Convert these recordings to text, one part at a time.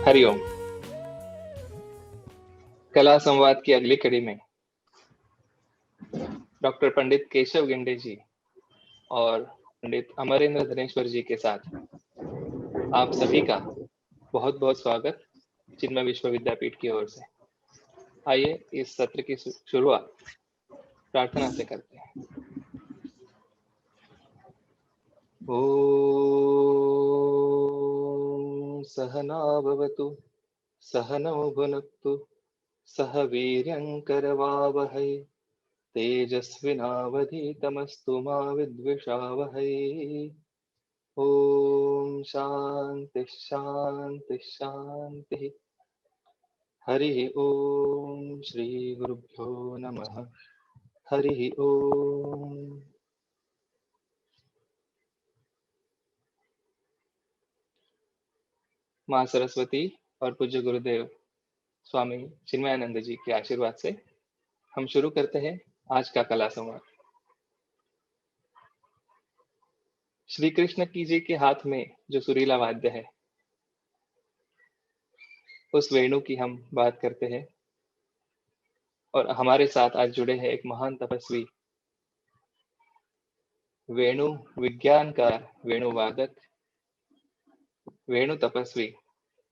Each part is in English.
हरिओम। कला संवाद की अगली कड़ी में डॉक्टर पंडित केशव गिंडे जी और पंडित अमरेंद्र धनेश्वर जी के साथ आप सभी का बहुत बहुत स्वागत चिन्मय विश्व विद्यापीठ की ओर से। आइए इस सत्र की शुरुआत प्रार्थना से करते हैं। ओम सहना भवतु सहनौ भुनक्तु सह वीर्यं करवावहै तेजस्विनावधीतमस्तु मा विद्विषावहै। ओम शांति शांति शांति। हरि ओम श्री गुरुभ्यो नमः। हरि ओम। माँ सरस्वती और पूज्य गुरुदेव स्वामी चिन्मयानंद जी के आशीर्वाद से हम शुरू करते हैं आज का कला संवाद। श्री कृष्ण की जी के हाथ में जो सुरीला वाद्य है उस वेणु की हम बात करते हैं और हमारे साथ आज जुड़े हैं एक महान तपस्वी, वेणु विज्ञान का वेणुवादक, वेणु तपस्वी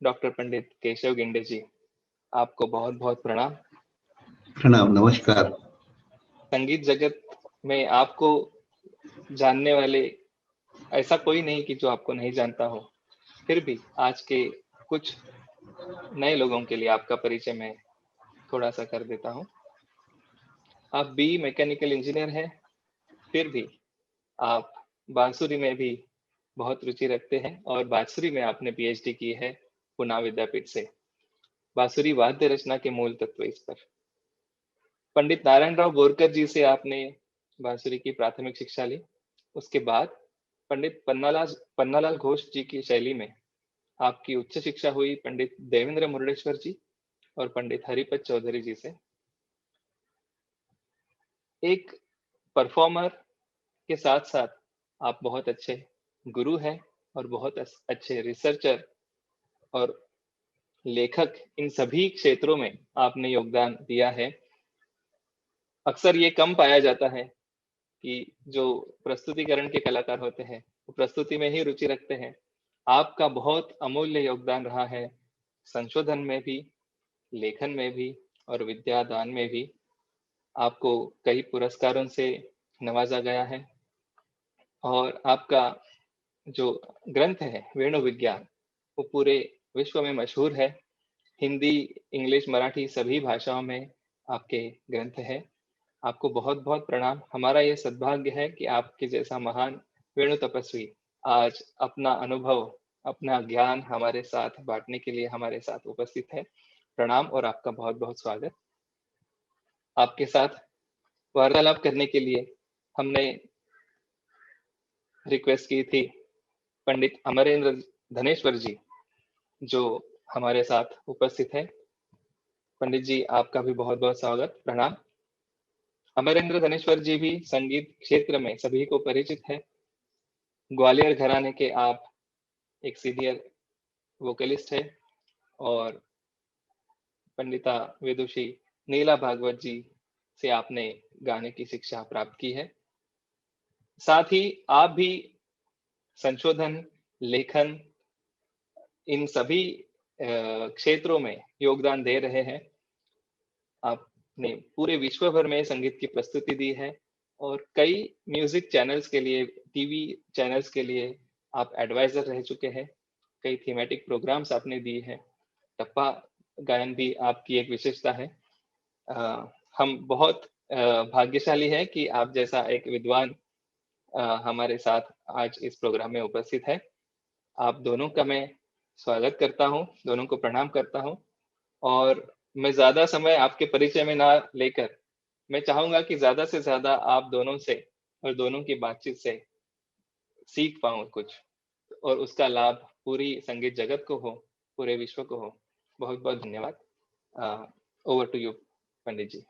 डॉक्टर पंडित केशव गिंडे जी। आपको बहुत बहुत प्रणाम। प्रणाम, नमस्कार। संगीत जगत में आपको जानने वाले ऐसा कोई नहीं कि जो आपको नहीं जानता हो, फिर भी आज के कुछ नए लोगों के लिए आपका परिचय मैं थोड़ा सा कर देता हूँ। आप बी मैकेनिकल इंजीनियर हैं, फिर भी आप बांसुरी में भी बहुत रुचि रखते हैं और बांसुरी में आपने पीएचडी की है पुणे विद्यापीठ से, बांसुरी वाद्य रचना के मूल तत्व इस पर। पंडित नारायण राव बोरकर जी से आपने बांसुरी की प्राथमिक शिक्षा ली। उसके बाद पंडित पन्नालाल घोष जी की शैली में आपकी उच्च शिक्षा हुई पंडित देवेंद्र मुरडेश्वर जी और पंडित हरिपत चौधरी जी से। एक परफॉर्मर के साथ साथ आप बहुत अच्छे गुरु हैं और बहुत अच्छे रिसर्चर और लेखक, इन सभी क्षेत्रों में आपने योगदान दिया है। अक्सर ये कम पाया जाता है कि जो प्रस्तुतिकरण के कलाकार होते हैं वो प्रस्तुति में ही रुचि रखते हैं। आपका बहुत अमूल्य योगदान रहा है संशोधन में भी, लेखन में भी और विद्यादान में भी। आपको कई पुरस्कारों से नवाजा गया है और आपका जो ग्रंथ है वेणु विज्ञान वो पूरे विश्व में मशहूर है। हिंदी, इंग्लिश, मराठी सभी भाषाओं में आपके ग्रंथ है। आपको बहुत बहुत प्रणाम। हमारा ये सद्भाग्य है कि आपके जैसा महान वेणु तपस्वी आज अपना अनुभव, अपना ज्ञान हमारे साथ बांटने के लिए हमारे साथ उपस्थित है। प्रणाम और आपका बहुत बहुत स्वागत। आपके साथ वार्तालाप करने के लिए हमने रिक्वेस्ट की थी पंडित अमरेंद्र धनेश्वर जी जो हमारे साथ उपस्थित है। पंडित जी आपका भी बहुत बहुत स्वागत, प्रणाम। अमरेंद्र धनेश्वर जी भी संगीत क्षेत्र में सभी को परिचित है। ग्वालियर घराने के आप एक सीनियर वोकलिस्ट है और पंडिता विदुषी नीला भागवत जी से आपने गाने की शिक्षा प्राप्त की है। साथ ही आप भी संशोधन, लेखन, इन सभी क्षेत्रों में योगदान दे रहे हैं। आपने पूरे विश्व भर में संगीत की प्रस्तुति दी है और कई म्यूजिक चैनल्स के लिए, टीवी चैनल्स के लिए आप एडवाइजर रह चुके हैं। कई थीमेटिक प्रोग्राम्स आपने दिए हैं। टप्पा गायन भी आपकी एक विशेषता है। हम बहुत भाग्यशाली हैं कि आप जैसा एक विद्वान हमारे साथ आज इस प्रोग्राम में उपस्थित है। आप दोनों का मैं स्वागत करता हूं, दोनों को प्रणाम करता हूं और मैं ज्यादा समय आपके परिचय में ना लेकर मैं चाहूंगा कि ज्यादा से ज्यादा आप दोनों से और दोनों की बातचीत से सीख पाऊं कुछ और उसका लाभ पूरी संगीत जगत को हो, पूरे विश्व को हो। बहुत बहुत धन्यवाद। ओवर टू यू पंडित जी।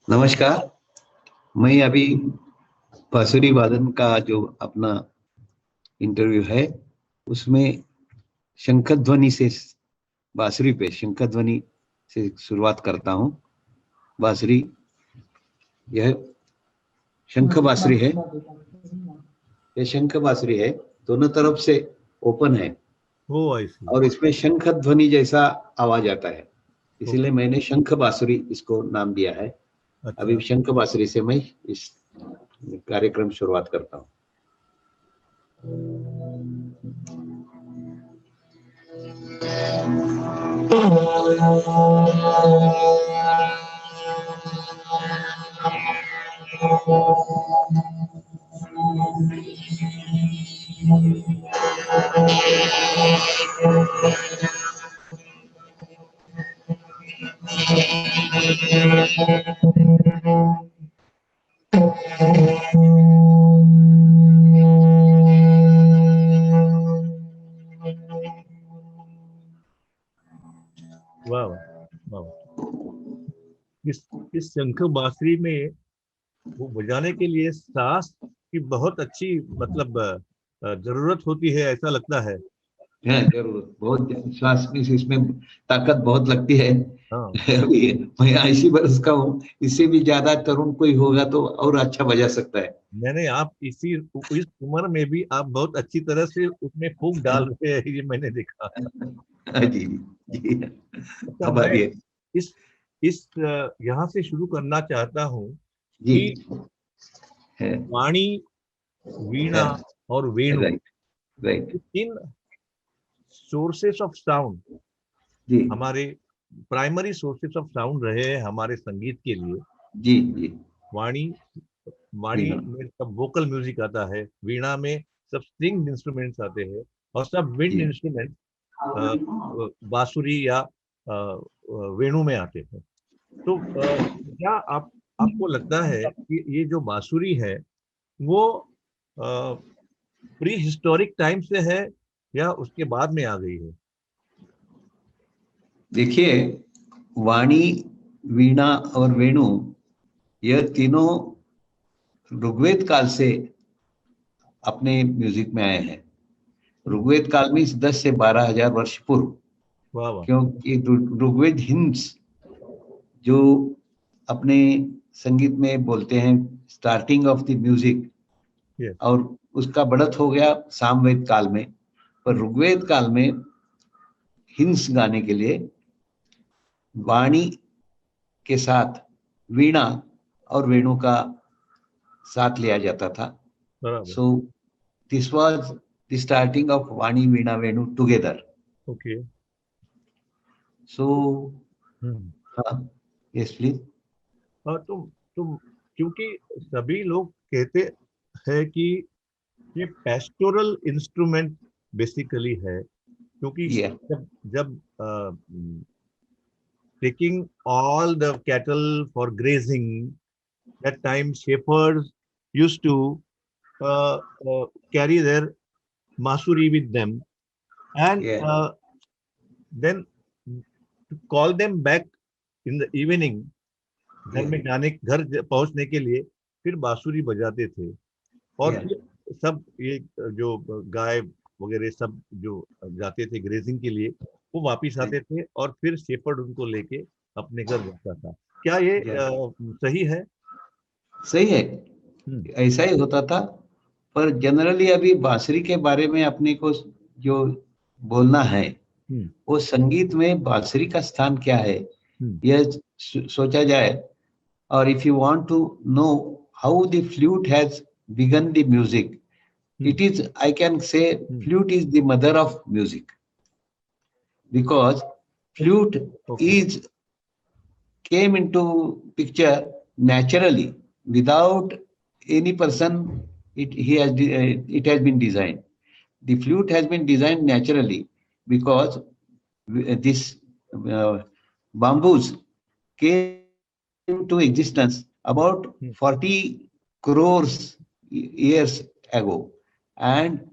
नमस्कार। मैं अभी बांसुरी वादन का जो अपना इंटरव्यू है, उसमें शंख ध्वनि से, बांसुरी पे शंख ध्वनि से शुरुआत करता हूँ। बांसुरी, यह शंख बांसुरी है, यह शंख बांसुरी है, दोनों तरफ से ओपन है और इसमें शंख ध्वनि जैसा आवाज आता है, इसीलिए मैंने शंख बांसुरी इसको नाम दिया है। अच्छा। अभी शंख बांसुरी से मैं इस कार्यक्रम शुरुआत करता हूँ। वाह वाह। इस शंख बांसुरी में वो बजाने के लिए सांस की बहुत अच्छी मतलब जरूरत होती है, ऐसा लगता है। जरूर, बहुत श्वास में इसमें ताकत बहुत लगती है। हाँ। अभी मैं 80 वर्ष का हूँ, इससे भी ज्यादा तरुण कोई होगा तो और अच्छा बजा सकता है। मैंने आप इस उम्र में भी आप बहुत अच्छी तरह से उसमें फूंक डाल रहे हैं, ये मैंने देखा। जी जी। अच्छा, अब मैं आगे इस यहाँ से शुरू करना चाहता हूँ जी। कि वाणी, वीणा और वेणु, राइट राइट तीन सोर्सेस ऑफ साउंड जी हमारे प्राइमरी सोर्सेस ऑफ साउंड रहे हैं हमारे संगीत के लिए। जी जी। वाणी वाणी वीणा, में सब वोकल म्यूजिक आता है, वीणा में सब स्ट्रिंग इंस्ट्रूमेंट्स आते हैं, और सब विंड जी इंस्ट्रूमेंट बांसुरी या वेणु में आते हैं। तो क्या आपको लगता है कि ये जो बांसुरी है वो प्री हिस्टोरिक टाइम से है या उसके बाद में आ गई है? देखिए, वाणी, वीणा और वेणु, यह तीनों ऋग्वेद काल से अपने म्यूजिक में आए हैं। ऋग्वेद काल में 10 से 12,000 वर्ष पूर्व, वाह वाह। क्योंकि ऋग्वेद हिम्स जो अपने संगीत में बोलते हैं starting of the music, Yes. और उसका बढ़त हो गया सामवेद काल में। पर ऋग्वेद काल में हिंस गाने के लिए वाणी के साथ वीणा और वेणु का साथ लिया जाता था। बराबर। So this was the starting of Vani, Veena, Venu together. Okay. So हाँ, यस प्लीज। और तुम क्योंकि सभी लोग कहते हैं कि ये पेस्टोरल इंस्ट्रूमेंट बेसिकली है, क्योंकि जब जब taking all the cattle for grazing, that time shepherds used to carry their masuri with them, and then to call them back in the evening, घर में जाने, घर पहुंचने के लिए फिर बांसुरी बजाते थे, और फिर सब ये जो गाय वगैरह सब जो जाते थे ग्रेजिंग के लिए, वो वापिस आते थे और फिर शेफर्ड उनको लेके अपने घर जाता था। क्या ये सही है? सही है, ऐसा ही होता था। पर जनरली अभी बांसुरी के बारे में अपने को जो बोलना है, वो संगीत में बांसुरी का स्थान क्या है, यह सोचा जाए। और if you want to know how the flute has begun the music, it is, I can say, flute is the mother of music, because flute came into picture naturally without any person. It has been designed. The flute has been designed naturally because this bamboos came into existence about 40 crores years ago, and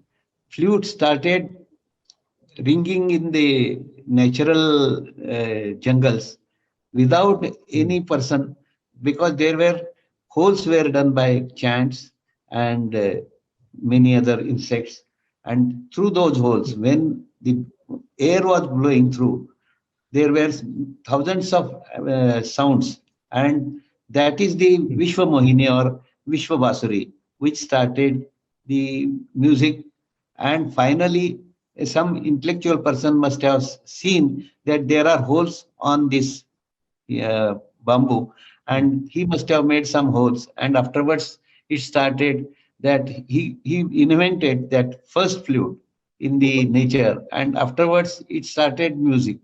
flute started ringing in the natural jungles without any person, because there were holes were done by chants and many other insects, And through those holes, when the air was blowing through, there were thousands of sounds, and that is the Vishwa Mohini or Vishwa Basuri, which started the music. And finally, some intellectual person must have seen that there are holes on this bamboo, and he must have made some holes. And afterwards, it started that he invented that first flute in the nature, and afterwards it started music.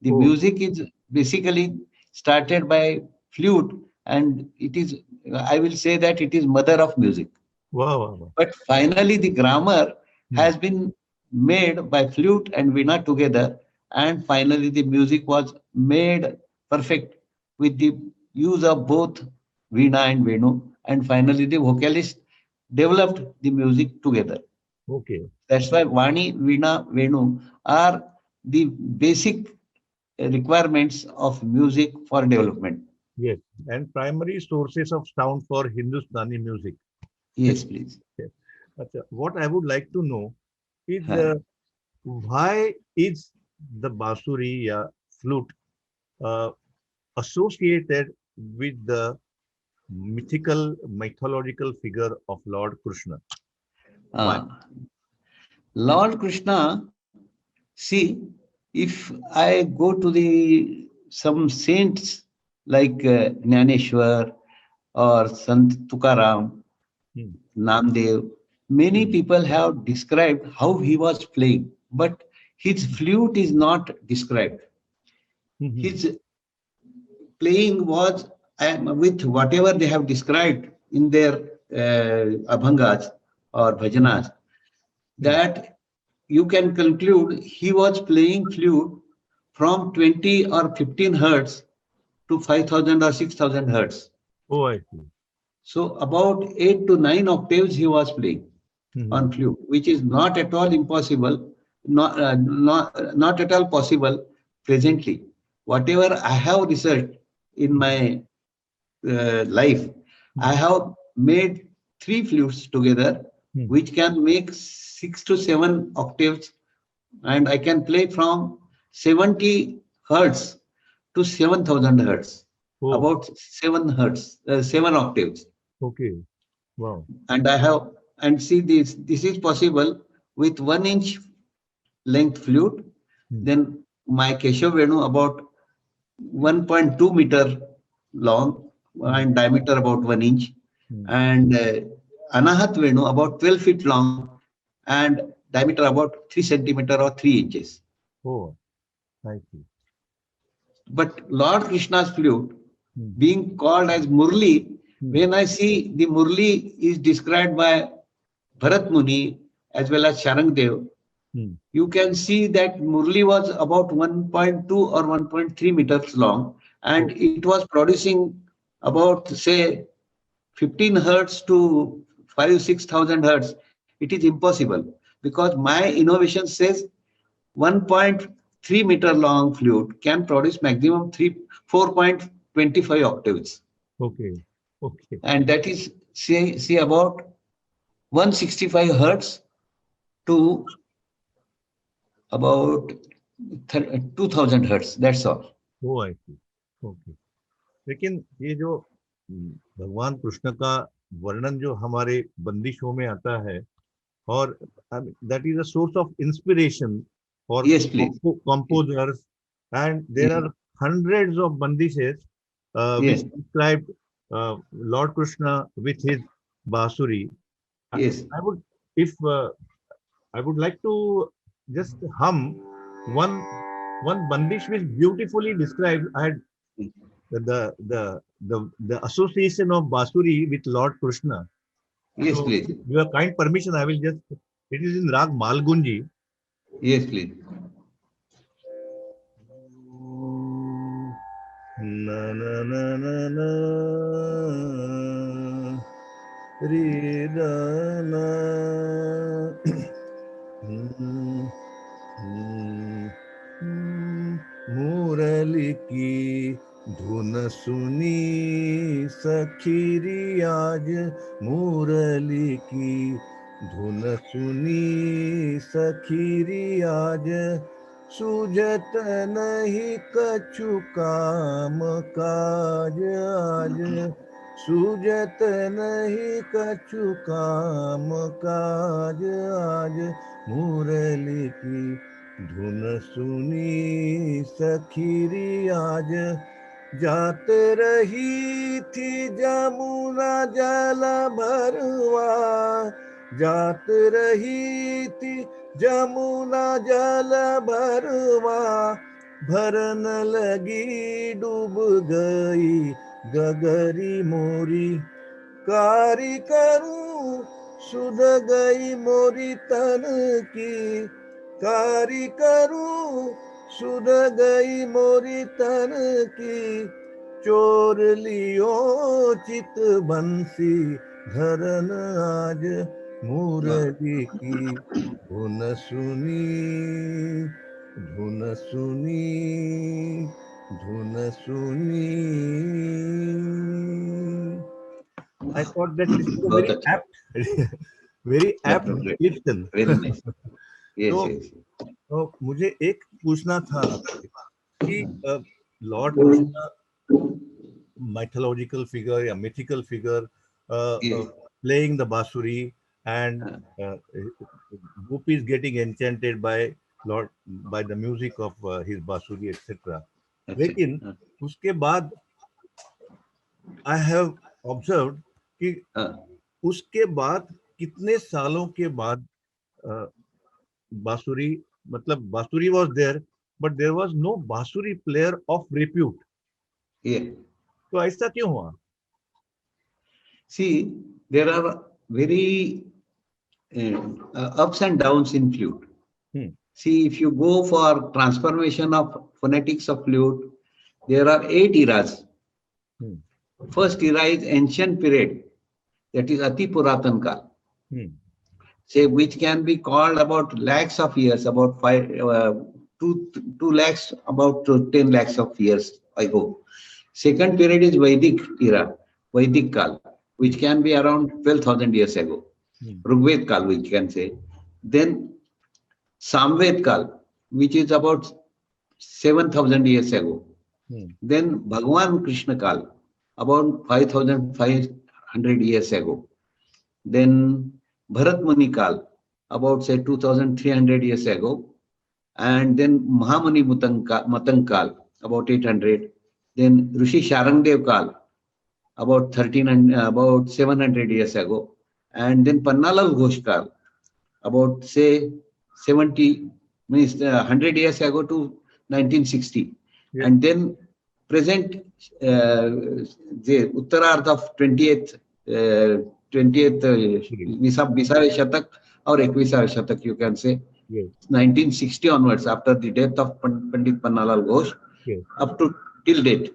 The music is basically started by flute, and it is, I will say that it is mother of music. Wow. But finally, the grammar has been made by flute and veena together, and finally the music was made perfect with the use of both veena and venu, and finally the vocalist developed the music together. Okay. That's why Vani, Veena, Venu are the basic requirements of music for development. Yes, and primary sources of sound for Hindustani music. Yes, please. Yes. What I would like to know is Huh. why is the Basuri flute uh, associated with the mythological figure of Lord Krishna? Why? Lord Krishna, see, if I go to the some saints like Jnaneshwar or Sant Tukaram, Namdev, many people have described how he was playing, but his flute is not described. His playing was with whatever they have described in their abhangas or bhajanas, that you can conclude he was playing flute from 20 or 15 hertz to 5,000 or 6,000 hertz. Oh, I see. So about 8 to 9 octaves he was playing on flute, which is not at all impossible, not at all possible presently. Whatever I have researched in my life, I have made 3 flutes together, which can make 6 to 7 octaves, and I can play from 70 hertz to 7,000 hertz, about 7 hertz, 7 octaves. Okay. Wow. And I have, and see this is possible with 1 inch length flute. Then my Keshav Venu about 1.2 meter long and diameter about 1 inch, and Anahat Venu about 12 feet long and diameter about 3 centimeter or 3 inches. Oh, I see. But Lord Krishna's flute, being called as Murli, when I see the Murli is described by Bharat Muni as well as Sharangdev, you can see that Murli was about 1.2 or 1.3 meters long, and it was producing about, say, 15 hertz to 6,000 hertz. It is impossible because my innovation says 1.3 meter long flute can produce maximum 4.25 octaves. Okay. Okay. And that is see about 165 hertz to about 2000 hertz. That's all. Oh, I see. Okay. लेकिन ये जो भगवान कृष्ण का वर्णन जो हमारे बंदिशों में आता है, और that is a source of inspiration for composers, and there are hundreds of bandishes which describe Lord Krishna with his basuri. Yes. I would like to just hum one bandish which beautifully describes the association of basuri with Lord Krishna. Yes, so, please. With your kind permission, I will just. It is in Rag Malgunji. Yes, please. Na na na na na. Re na na. मुरली की धुन सुनी सखीरी आज, मुरली की धुन सुनी सखीरी आज, सूझत नहीं कछु काम काज आज, सूझत नहीं कछु काम काज आज, मुरली की धुन सुनी सखीरी आज, जात रही थी जमुना जल भरवा, जात रही थी जमुना जल भरवा, भरन लगी डूब गई गगरी मोरी, कारी करूं सुध गई मोरी तन की, कारी करूं सुध गई मोरी तन की, चोर लियो चित बंसी धरन आज, मुरली की धुन सुनी, धुन सुनी, धुन सुनी. I thought that this is a very apt, very apt description. Very nice. Yes, तो, yes. तो मुझे एक पूछना था कि Lord Krishna mythological figure, a mythical figure, Yes. playing the basuri, and gopis getting enchanted by the music of his basuri, etc. लेकिन उसके बाद I have observed कि उसके बाद कितने सालों के बाद बांसुरी, मतलब बांसुरी was there, but there was no बांसुरी player of repute. Yeah. तो ऐसा क्यों हुआ? See, there are very ups and downs in flute. See, if you go for transformation of phonetics of flute, there are 8 eras. First era is ancient period, that is Ati Puratan Kal. Say, which can be called about lakhs of years, about 2 lakhs, about 10 lakhs of years ago. Second period is Vedic era, Vedic Kal, which can be around 12,000 years ago. Rigved Kal, we can say. Then Samved Kal, which is about 7,000 years ago. Then Bhagwan Krishna Kal, about 5,500 years ago. Then Bharat Muni Kal, about say 2,300 years ago. And then Mahamuni Matang Kal, about 800. Then Rishi Sharangdev Kal, about 700 years ago. And then Pannalal Ghosh Kal, about say 70, means 100 years ago to 1960. Yeah. And then present the Uttararth of 20th Visave Shatak or Ekvisave Shatak, you can say. Yes. 1960 onwards, after the death of Pandit Pannalal Ghosh, yes, up to till date.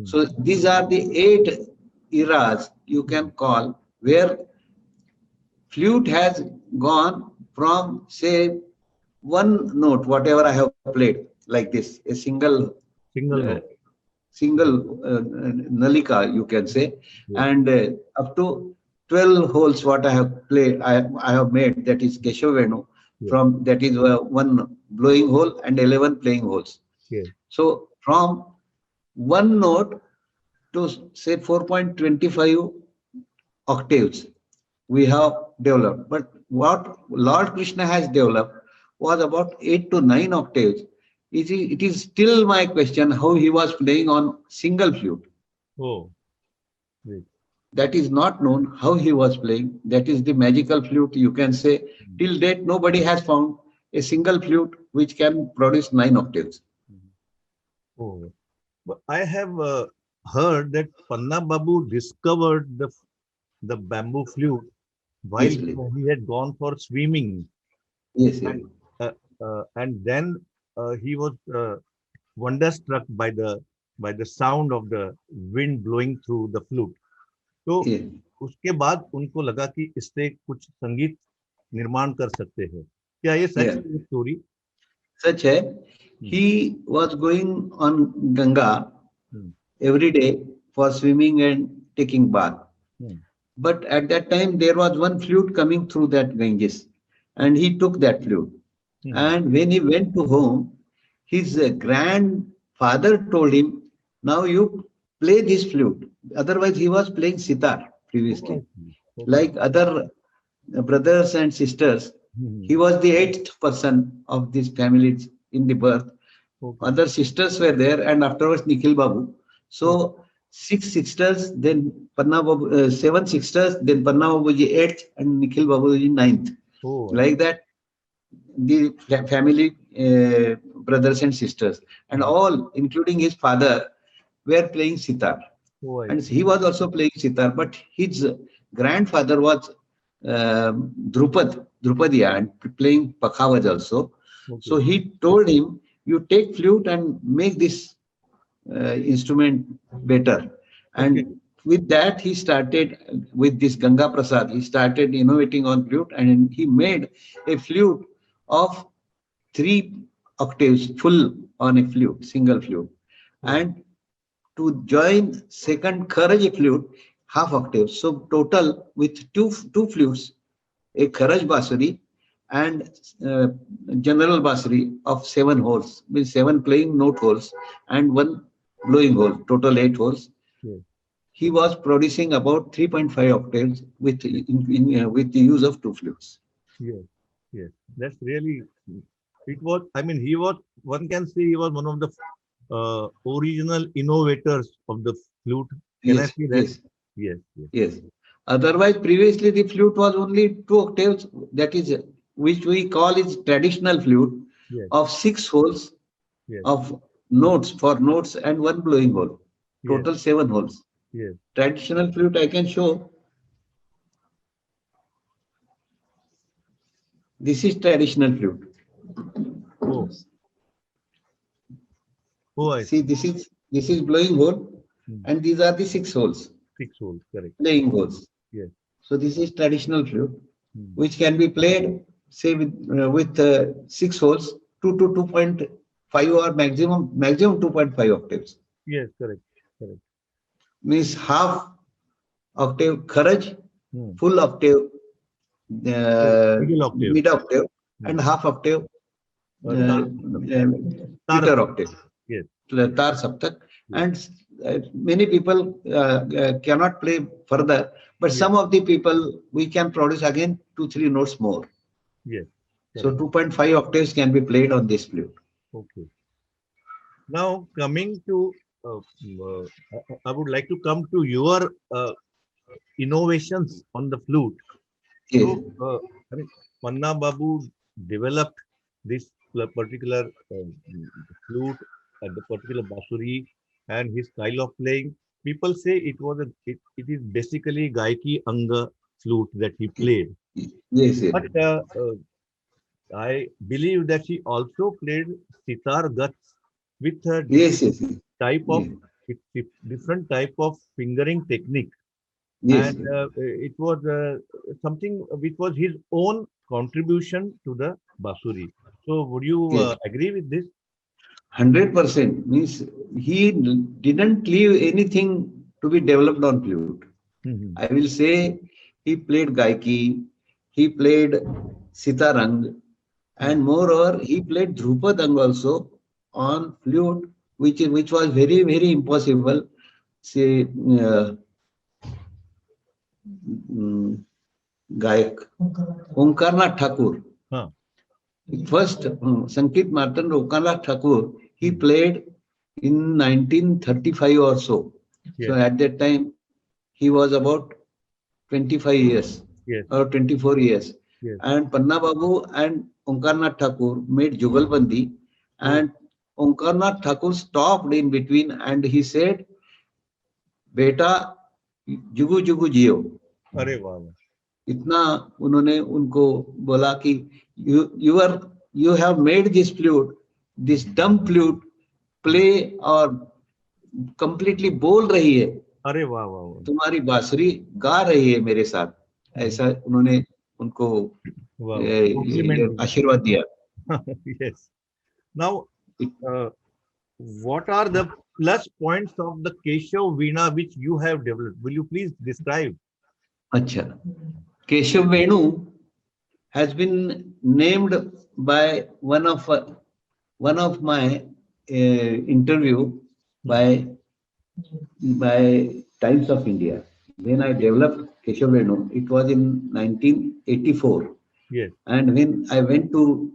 So these are the 8 eras you can call where flute has gone from say one note, whatever I have played, like this, a single nalika, you can say, yes, and up to 12 holes what I have played, I have made, that is Keshavenu, yes, from that is one blowing hole and 11 playing holes. Yes. So from one note to say 4.25 octaves we have developed. But what Lord Krishna has developed was about 8 to 9 octaves. It is still my question how he was playing on single flute. Oh, great. That is not known how he was playing. That is the magical flute, you can say. Till date, nobody has found a single flute which can produce 9 octaves. Oh, but I have heard that Panna Babu discovered the bamboo flute while he had gone for swimming. Yes, and then he was wonderstruck by the sound of the wind blowing through the flute. तो उसके बाद उनको लगा कि इससे कुछ संगीत निर्माण कर सकते हैं. क्या ये सच है स्टोरी? सच है. He was going on Ganga every day for swimming and taking bath. But at that time, there was one flute coming through that Ganges, and he took that flute. And when he went to home, his grandfather told him, now you play this flute. Otherwise, he was playing sitar previously. Like other brothers and sisters, he was the 8th person of this family in the birth. Other sisters were there, and afterwards Nikhil Babu. So 6 sisters, then Panna Babu, 7 sisters, then Panna Babuji 8th, and Nikhil Babuji 9th. Like that, the family brothers and sisters, and all, including his father, were playing sitar. And he was also playing sitar, but his grandfather was Drupadiya, and playing Pakhavaj also. So he told him, you take flute and make this instrument better. And with that, he started, with this Ganga Prasad, he started innovating on flute, and he made a flute of 3 octaves full on a flute, single flute. And to join second Kharaj flute, half octave. So total with two flutes, a Kharaj Basuri and general Basuri of 7 holes, with 7 playing note holes and 1 blowing hole, total 8 holes. He was producing about 3.5 octaves with with the use of 2 flutes. Yes, that's really. It was. I mean, he was. One can say he was one of the original innovators of the flute. Can I say that? Yes. Otherwise, previously the flute was only 2 octaves. That is, which we call is traditional flute of 6 holes of notes for notes and 1 blowing hole. Total 7 holes. Traditional flute I can show. This is traditional flute. I see. This is blowing hole, and these are the 6 holes. 6 holes, correct. Playing holes. So this is traditional flute, which can be played, say, with 6 holes, 2 to 2.5 or maximum 2.5 octaves. Yes, correct. Means half octave Kharaj, full octave, mid octave, and half octave guitar octave. Tar Saptak. And many people cannot play further, but some of the people we can produce again 2-3 notes more. So 2.5 octaves can be played on this flute. Now coming to, I would like to come to your innovations on the flute. So, I mean, Panna Babu developed this particular flute and the particular basuri and his style of playing. People say it is basically Gaiki Anga flute that he played. But I believe that he also played sitar guts with a different type of fingering technique. And it was something which was his own contribution to the basuri. So would you agree with this? 100%. Means he didn't leave anything to be developed on flute. I will say he played Gaiki, he played Sitarang, and moreover he played Dhrupadang also on flute, which was very, very impossible. Say Gayak Omkarnath Thakur. First, Sankeet Martan Omkarnath Thakur, he played in 1935 or so. So at that time, he was about 25 years or 24 years. And Panna Babu and Omkarnath Thakur made Jugalbandi, and Omkarnath Thakur stopped in between and he said, "Beta, जुगु जुगु जियो." अरे वाह, इतना उन्होंने उनको बोला कि you have made this flute, this dumb flute, play और completely बोल रही है. अरे वाह वाह, तुम्हारी बांसुरी गा रही है मेरे साथ. ऐसा उन्होंने उनको आशीर्वाद दिया. Yes. Now, what are the plus points of the Keshav Veena which you have developed? Will you please describe? Acha. Keshav Venu has been named by one of my interview by Times of India. When I developed Keshav Venu, it was in 1984. Yes. And when I went to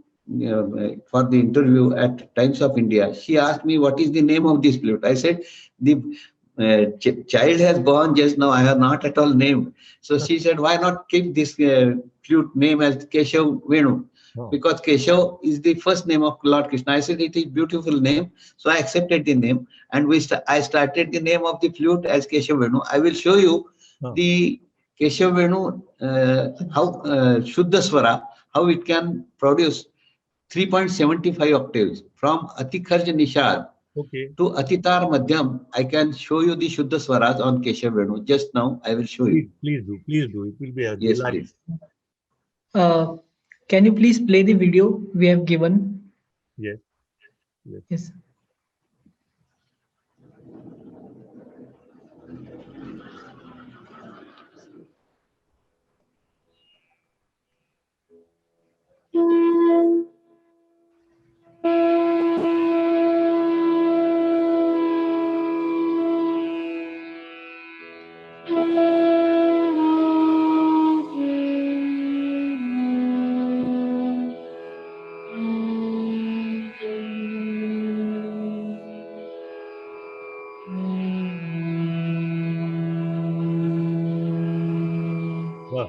for the interview at Times of India, she asked me what is the name of this flute. I said the child has born just now. I have not at all named. So she said, why not keep this flute name as Keshav Venu? Oh. Because Keshav is the first name of Lord Krishna. I said it is beautiful name, so I accepted the name, and I started the name of the flute as Keshav Venu. I will show you the Keshav Venu how Shuddha Swara, how it can produce 3.75 octaves from Atikharj Nishad to Atitar Madhyam. I can show you the Shuddha Swaras on Keshav Venu. Just now I will show you. Please do. It will be a yes, delight. Please. Can you please play the video we have given? Yes. Yes. Wow.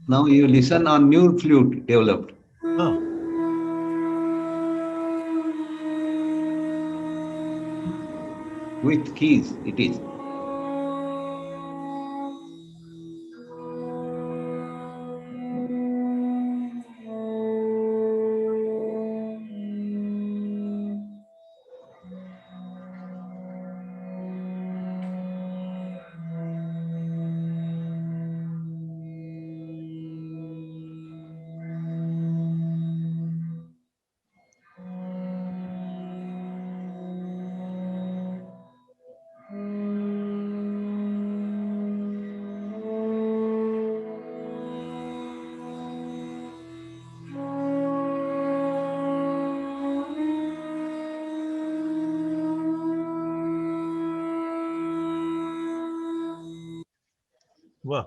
Now you listen on new flute developed. With keys, it is. Wow.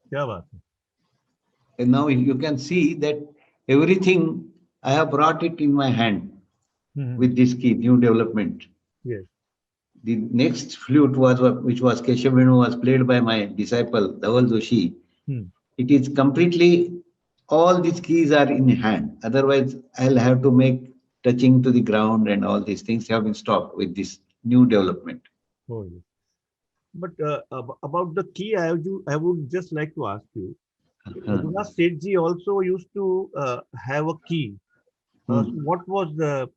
क्या बात है? And now you can see that everything I have brought it in my hand with this key, new development. Yes. the next flute was which was Keshavenu was played by my disciple Dhaval Joshi. It is completely, all these keys are in hand. Otherwise, I'll have to make touching to the ground, and all these things have been stopped with this new development. Oh, yes. But about the key, I would just like to ask you. Raghunath Sethji also used to have a key. So what was the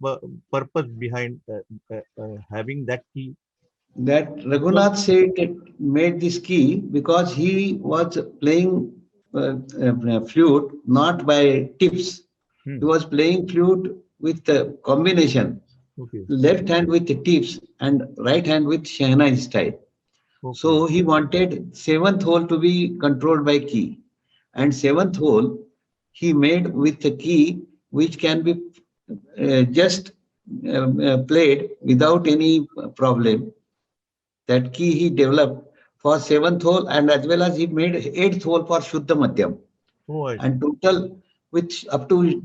purpose behind having that key? That Raghunath Seth made this key because he was playing flute not by tips. He was playing flute with the combination, left hand with the tips and right hand with Shehnai style. So he wanted seventh hole to be controlled by key, and seventh hole he made with a key which can be just played without any problem. That key he developed for seventh hole, and as well as he made eighth hole for Shuddha Madhyam. And total, with up to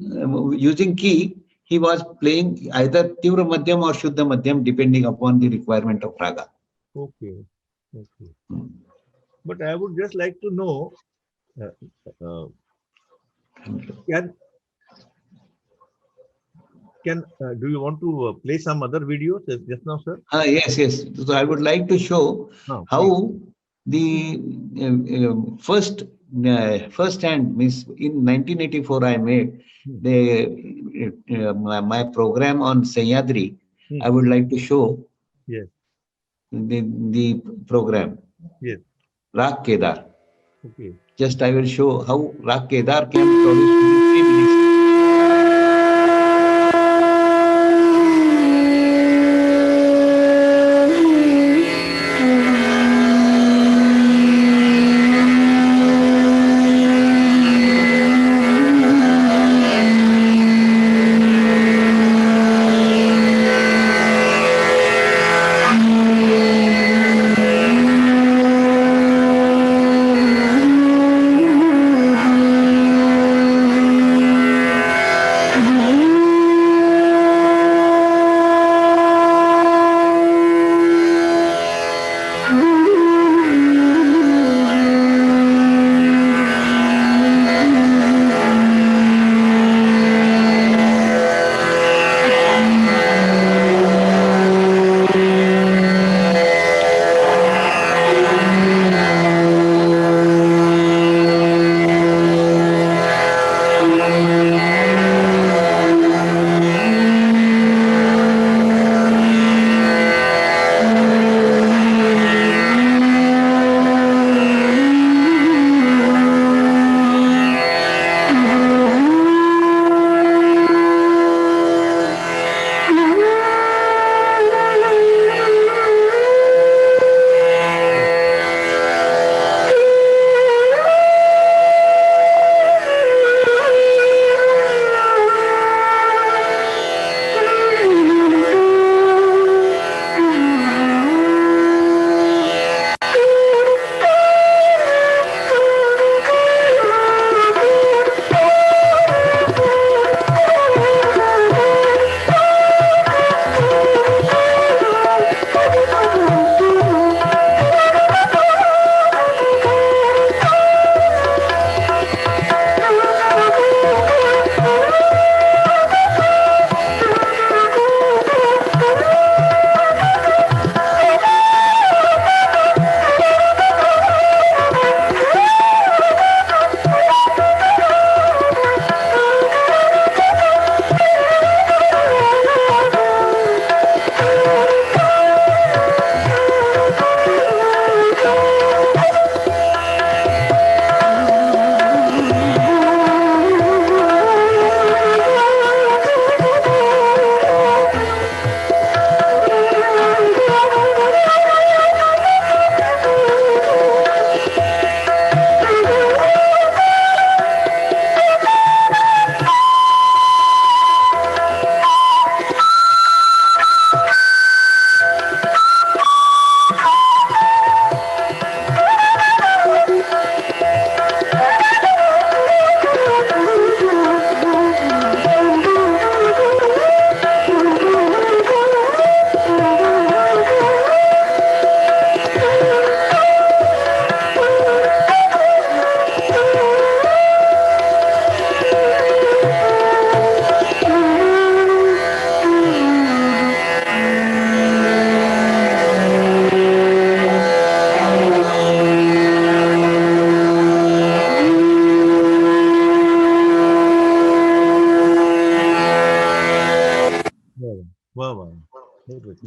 using key, he was playing either Tivra Madhyam or Shuddha Madhyam depending upon the requirement of raga. Okay. But I would just like to know, do you want to play some other videos just now, sir? Yes. So I would like to show how the first hand means in 1984 I made my program on Sahyadri. I would like to show the program. Yes. Rag Kedar. Okay. Just I will show how Rag Kedar can produce within 3 minutes.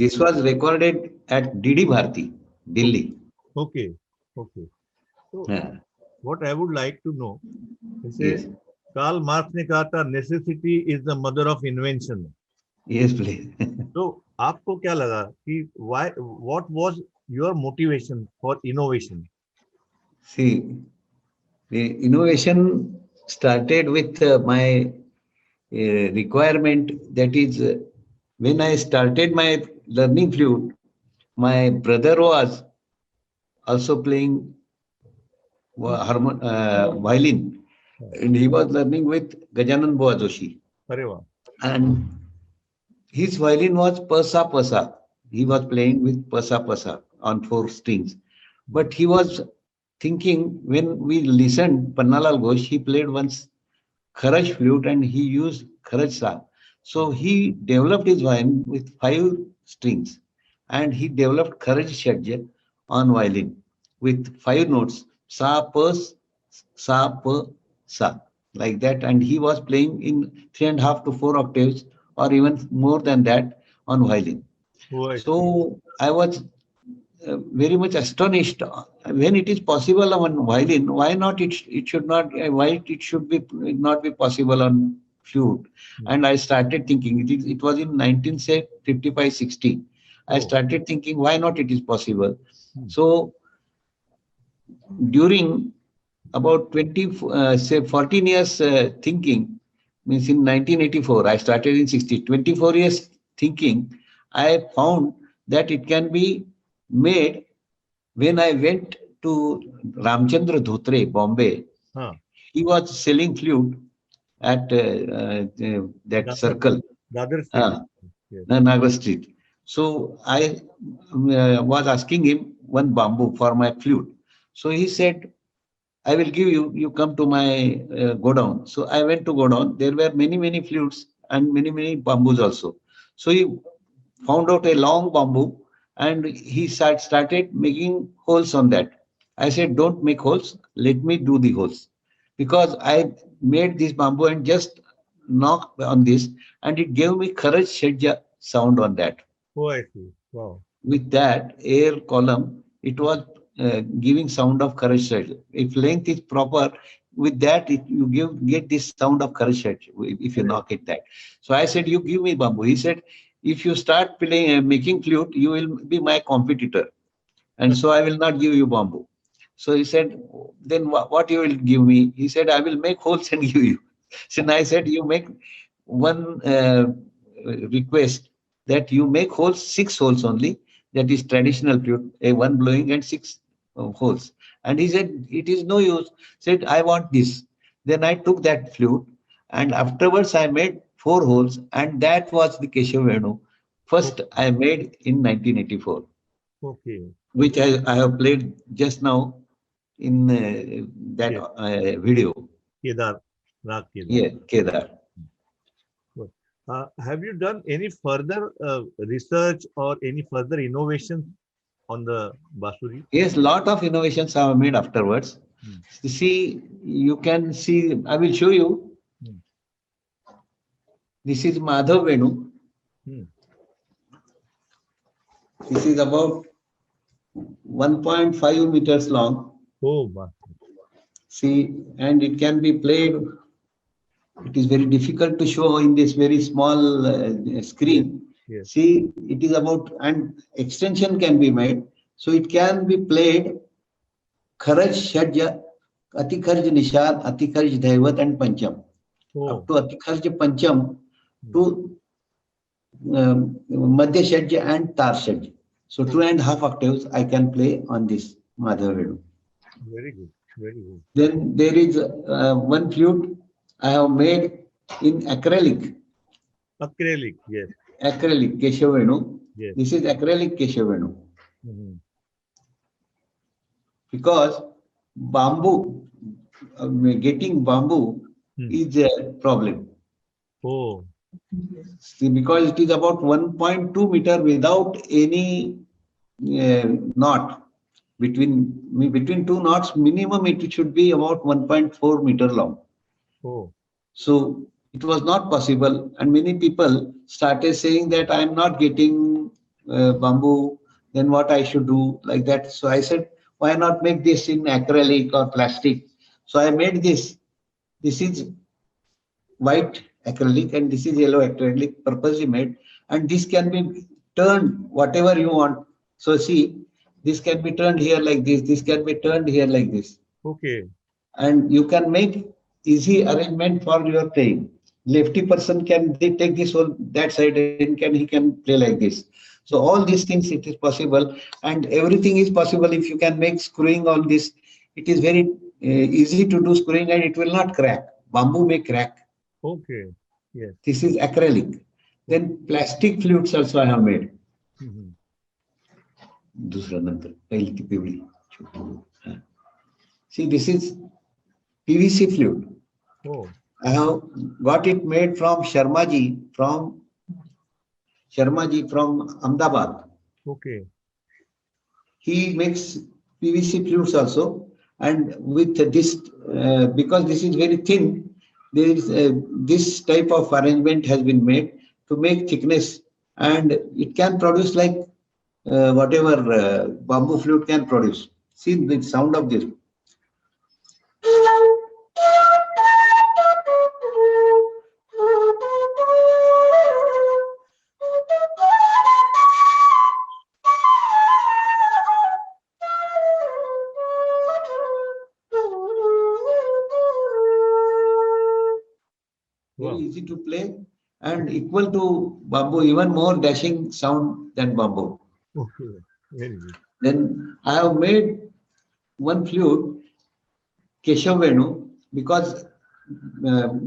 This was recorded at DD Bharati, Delhi. Okay. Okay. So Yeah. what I would like to know is Yes. Karl Marx ने कहा था necessity is the mother of invention. Yes, please. So आपको क्या लगा कि what was your motivation for innovation? See, the innovation started with my requirement. That is, when I started my learning flute, my brother was also playing violin, and he was learning with Gajanan Bua Joshi. अरे वाह. And his violin was Pasa Pasa. He was playing with Pasa Pasa on 4 strings. But he was thinking, when we listened, Pannalal Ghosh, he played once Kharaj flute and he used Kharaj Sa. So he developed his violin with 5 strings, and he developed Kharaj Shadja on violin with 5 notes, Sa, Pa, Sa, Pa, Sa, like that. And he was playing in 3.5 to 4 octaves or even more than that on violin. Right. So I was very much astonished when it is possible on violin. Why not? It should not. Why it should be not be possible on flute? And I started thinking. It was in 1955-60. I started thinking, why not? It is possible. So during about 14 years thinking, means in 1984, I started in 60. 24 years thinking, I found that it can be made. When I went to Ramchandra Dhotre, Bombay, he was selling flute at that circle, Nagar Street. So I was asking him one bamboo for my flute. So he said, I will give you, you come to my godown. So I went to godown. There were many flutes and many bamboos also. So he found out a long bamboo and he started making holes on that. I said, don't make holes, let me do the holes. Because I made this bamboo and just knocked on this, and it gave me Kharaj Shadja sound on that. Oh, I see. Wow. With that air column, it was giving sound of Kharaj Shadja. If length is proper, with that you get this sound of Kharaj Shadja if you knock it that. So I said, you give me bamboo. He said, if you start playing making flute, you will be my competitor, and so I will not give you bamboo. So he said, then what you will give me? He said, I will make holes and give you. So I said, you make one request, that you make holes, 6 holes only. That is traditional flute, one blowing and 6 holes. And he said, it is no use. Said, I want this. Then I took that flute, and afterwards I made 4 holes, and that was the Keshav Venu. First I made in 1984. Okay. Which I have played just now in that video. Kedar. Rag Kedar. Yeah, Kedar. Have you done any further research or any further innovations on the Basuri? Yes, lot of innovations I have made afterwards. See, you can see, I will show you. This is Madhav Venu. This is about 1.5 meters long. Oh, wow. See, and it can be played. It is very difficult to show in this very small screen. Yes. See, it is about, and extension can be made. So it can be played Kharaj Shadja, Atikharj Nishad, Atikharj Dhaivat and Pancham. Up to Atikharj Pancham to Madhya Shadja and Tar Shadja. So 2.5 octaves I can play on this Madhav Venu. Very good. Very good. Then there is one flute I have made in acrylic. Acrylic, yes. Acrylic Keshav Venu. Yes. This is acrylic Keshav Venu. Because bamboo, getting bamboo is a problem. Oh. See, because it is about 1.2 meter without any knot. Between 2 knots minimum, it should be about 1.4 meter long. Oh. So it was not possible, and many people started saying that I am not getting bamboo, then what I should do like that. So I said, why not make this in acrylic or plastic? So I made this. This is white acrylic and this is yellow acrylic, purposely made, and this can be turned whatever you want. So see, this can be turned here like this can be turned here like this. Okay. And you can make easy arrangement for your playing. Lefty person can take this whole that side and he can play like this. So all these things it is possible, and everything is possible if you can make screwing on this. It is very easy to do screwing and it will not crack. Bamboo may crack. Okay. Yes. This is acrylic. Then plastic flutes also I have made. दूसरा number पहली की पिवली. See, this is PVC flute. Oh. I have got it made from Sharmaji from Ahmedabad. Okay. He makes PVC flutes also, and with this because this is very thin, there is this type of arrangement has been made to make thickness, and it can produce like whatever bamboo flute can produce. See the sound of this. Wow. Very easy to play and equal to bamboo, even more dashing sound than bamboo. Okay. Very good. Then I have made one flute, Keshav Venu, because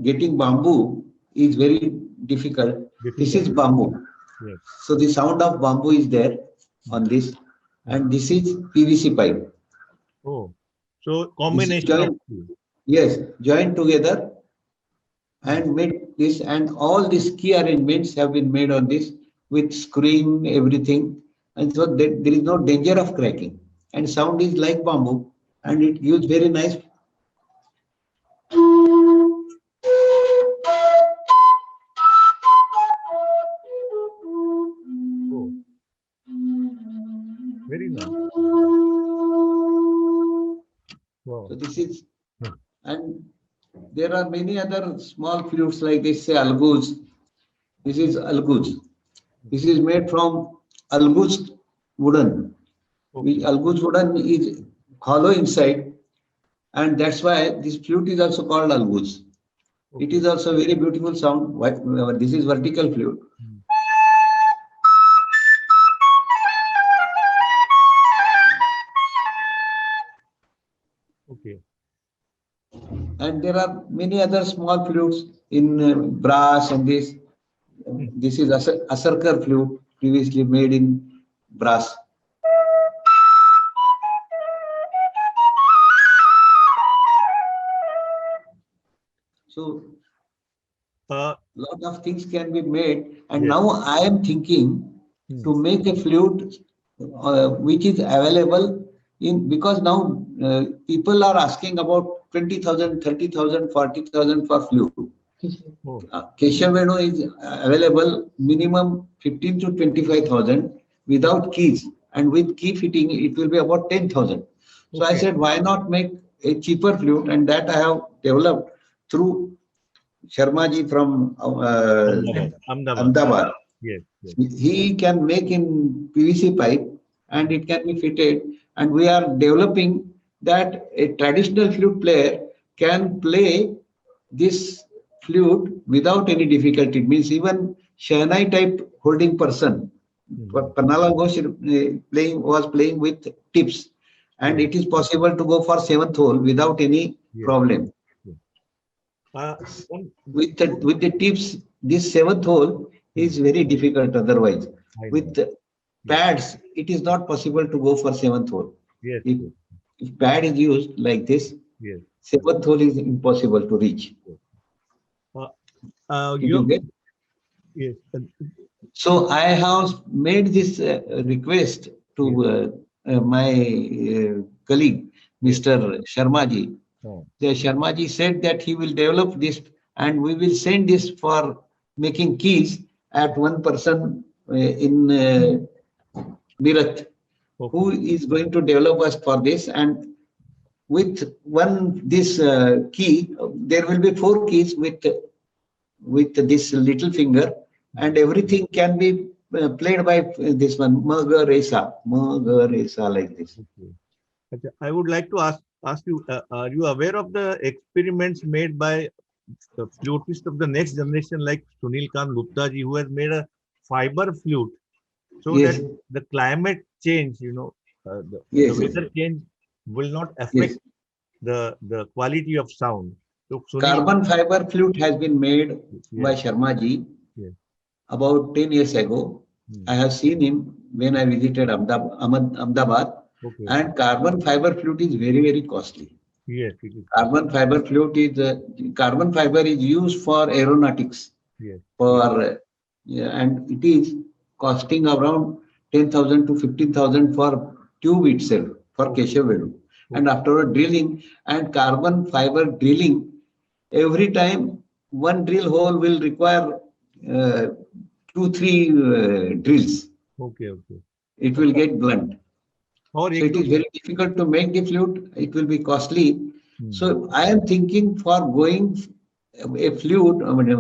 getting bamboo is very difficult. This is bamboo. Yes. So the sound of bamboo is there on this, and this is PVC pipe. Oh. So combination of two. Yes, joined together and made this, and all these key arrangements have been made on this with screwing everything, and so there is no danger of cracking, and sound is like bamboo, and it gives very nice. Oh. Very nice. Wow. So this is, and there are many other small flutes like this, say algus. This is algus. This is made from algus wooden. Okay. Algus wooden is hollow inside, and that's why this flute is also called algus. Okay. It is also very beautiful sound. This is vertical flute. Okay. And there are many other small flutes in brass, and this. This is a circle flute previously made in brass. So lot of things can be made, and yes. now I am thinking to make a flute which is available in, because now people are asking about 20,000, 30,000, 40,000 for flute. Oh. Keshav Venu is available minimum 15 to 25,000 without keys, and with key fitting it will be about 10,000. So I said, why not make a cheaper flute, and that I have developed through Sharmaji from Ahmedabad. Yes, yes. He can make in PVC pipe, and it can be fitted, and we are developing that a traditional flute player can play this flute without any difficulty. It means even Shehnai type holding person, Pannalal Ghosh was playing with tips, and it is possible to go for 7th hole without any problem. With the tips, this 7th hole is very difficult otherwise. With pads, it is not possible to go for 7th hole. Yes. If pad is used like this, yes. 7th hole is impossible to reach. You get? Yes. So I have made this request to my colleague, Mr. Sharmaji. The Sharmaji said that he will develop this, and we will send this for making keys at one person in Mirath, Okay. who is going to develop us for this. And with this key, there will be 4 keys with this little finger, and everything can be played by this one, Maga Resa, like this. Okay. Okay. I would like to ask you, are you aware of the experiments made by the flutists of the next generation, like Sunil Kant Gupta ji, who has made a fiber flute, so Yes. that the climate change, the Yes, weather change will not affect the quality of sound. So Sunil, Carbon fiber flute has been made by yes, Sharma ji yes. about 10 years ago. I have seen him when I visited Ahmedabad. Okay. And carbon fiber flute is very, very costly. Yes, it is. Carbon fiber flute is carbon fiber is used for aeronautics. Yes. And it is costing around 10,000 to 15,000 for tube itself, for Keshav Venu. And after drilling and carbon fiber drilling, every time one drill hole will require 2-3 drills. Okay. It will get blunt. So it is very difficult to make the flute. It will be costly. So I am thinking for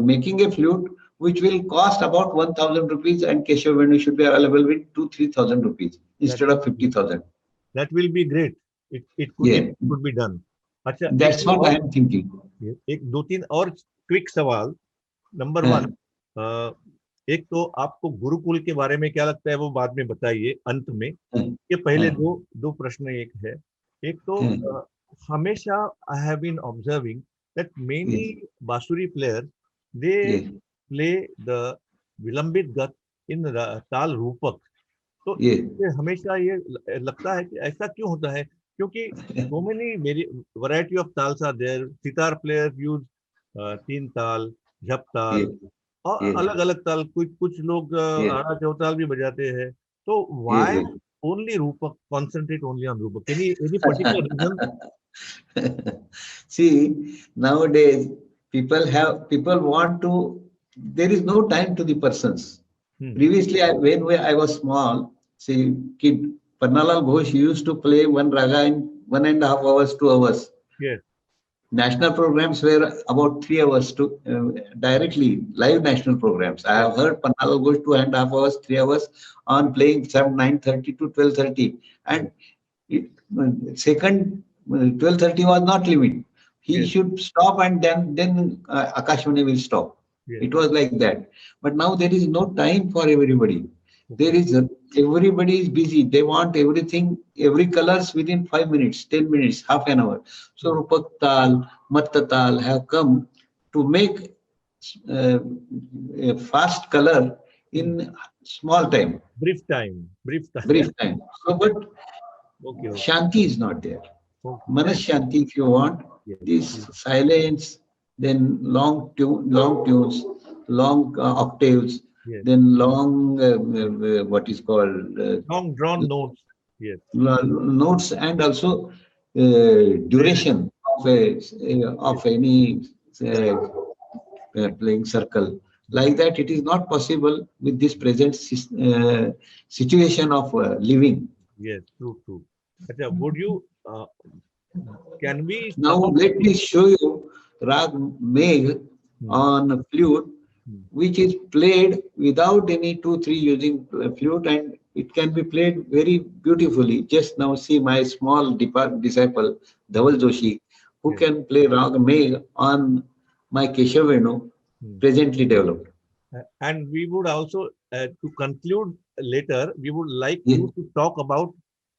making a flute which will cost about 1,000 rupees, and Keshav Venu should be available with 2-3,000 rupees instead of 50,000. That will be great. It could be done. अच्छा, That's what I am thinking. एक 2-3 और quick सवाल. Number 1, एक तो आपको गुरुकुल के बारे में क्या लगता है वो बाद में बताइए अंत में. ये पहले दो प्रश्न एक तो हमेशा I have been observing that many बांसुरी players they play the विलंबित गत in ताल रूपक. तो हमेशा ये लगता है कि ऐसा क्यों होता है, क्योंकि so many variety of tals are there. Sitar players use 3 ताल, झप ताल और अलग अलग ताल. कुछ लोग आड़ा चौताल भी बजाते हैं. तो why only रूपक, concentrate only on रूपक? Any particular reason? See, nowadays people want to. There is no time to the persons. Previously, when I was small, see, kid Pannalal Ghosh used to play one raga in 1.5 hours, 2 hours. Yes. National programs were about 3 hours to directly live national programs. I have heard Pannalal Ghosh 2.5 hours, 3 hours on playing from 9:30 to 12:30, and second 12:30 was not limit. He should stop, and then Akashvani will stop. It was like that. But now there is no time for everybody. Everybody is busy. They want everything, every colors within 5 minutes, 10 minutes, half an hour. So Rupak Tal, Matta Tal have come to make a fast color in small time. Brief time. So, but Shanti is not there. Manas Shanti, if you want, this silence, then long tunes, long octaves, then long what is called long drawn notes. Yes. Notes, and also duration of any playing circle. Like that, it is not possible with this present situation of living. Yes, true. Would you? Can we now let me show you Rag Megh on flute, which is played without any 2-3 using flute, and it can be played very beautifully. Just now see my small disciple Dhaval Joshi, who can play Rag Megh on my Keshav Venu, presently developed. And we would also, to conclude later, we would like you to talk about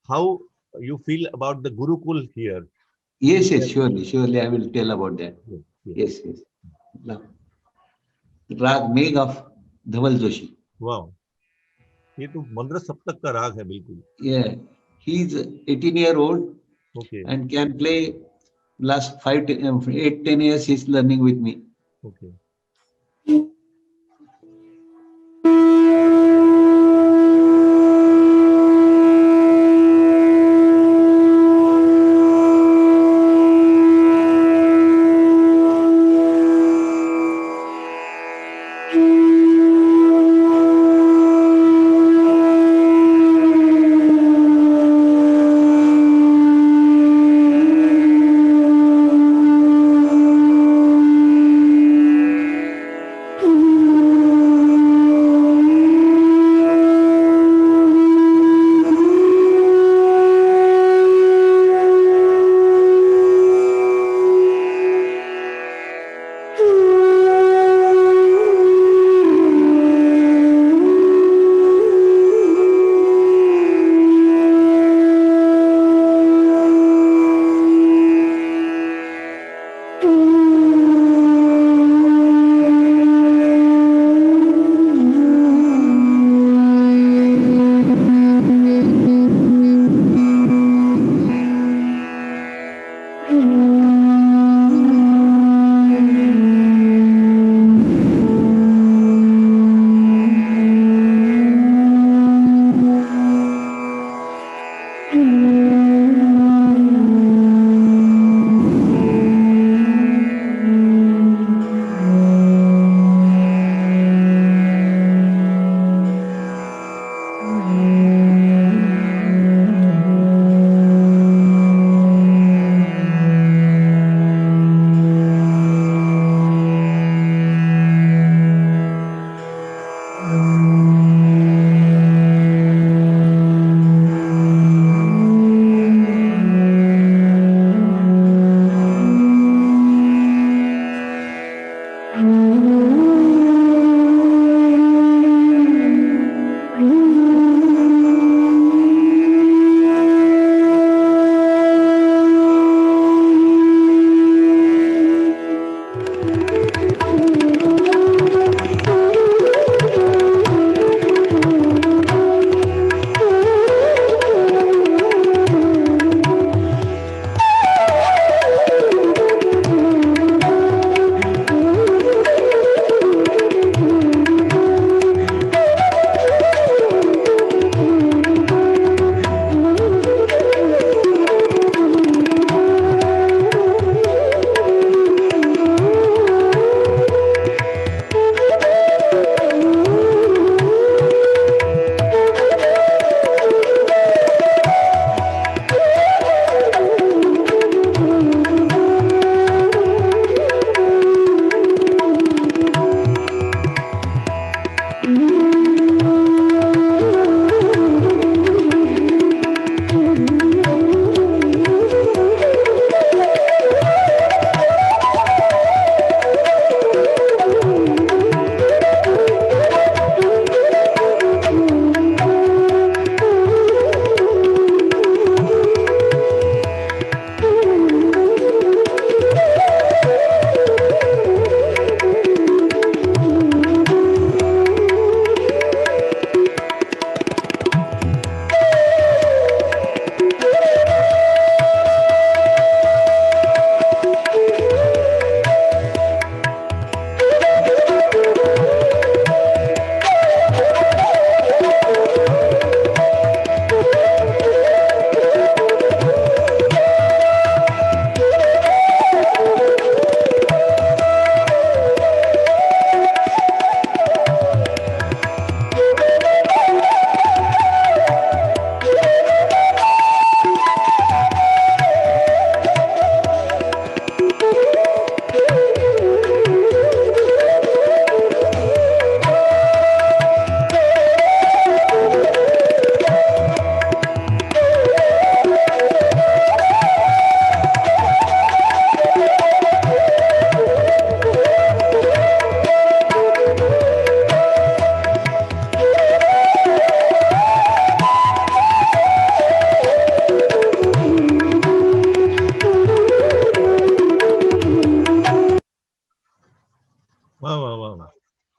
how you feel about the Gurukul here. Yes, surely I will tell about that. Yes. Rag Megh of Dhaval Joshi. Wow. ये तो मंद्र सप्तक का राग है बिल्कुल. Yeah, he is 18-year-old. Okay. And can play. Last 8-10 years he is learning with me. Okay.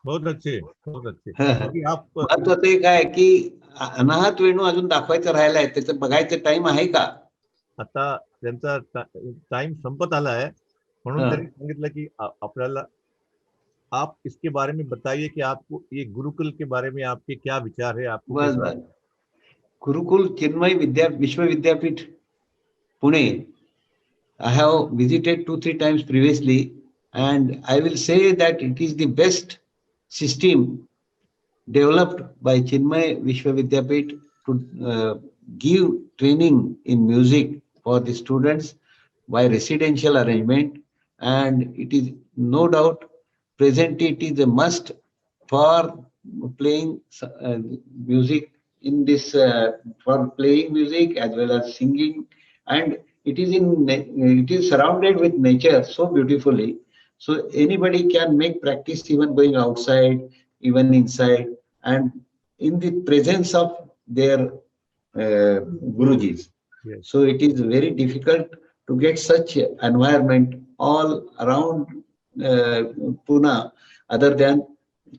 बहुत अच्छे, बहुत अच्छे. अभी आप महत्वाचं एक आहे की अनाहत वेणू अजून दाखवायचं राहिलाय, त्याचं बघायचं टाइम आहे का? आता त्यांचा टाइम संपत आला आहे, म्हणून त्यांनी सांगितलं की आपल्याला आप इसके बारे में बताइए कि आपको ये गुरुकुल के बारे में आपके क्या विचार है. आपको बस बस. गुरुकुल चिन्मय विश्व विद्यापीठ Pune, I have visited 2-3 times previously, and I will say that it is the best system developed by Chinmay Vishwa Vidyapit to give training in music for the students by residential arrangement, and it is no doubt presently it is a must for playing music in this for playing music as well as singing, and it is surrounded with nature so beautifully, so anybody can make practice even going outside, even inside, and in the presence of their Gurujis. Yes. So it is very difficult to get such environment all around Pune other than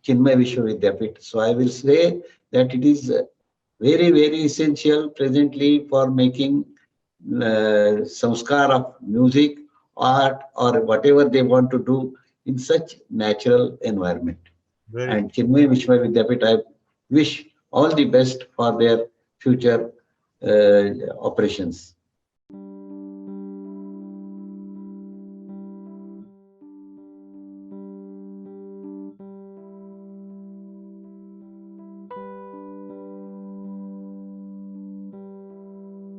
Chinmay Vishwa Vidyapit. So I will say that it is very, very essential presently for making samskar of music, art, or whatever they want to do in such natural environment. And Chinmay Vishwa Vidyapit, I wish all the best for their future operations.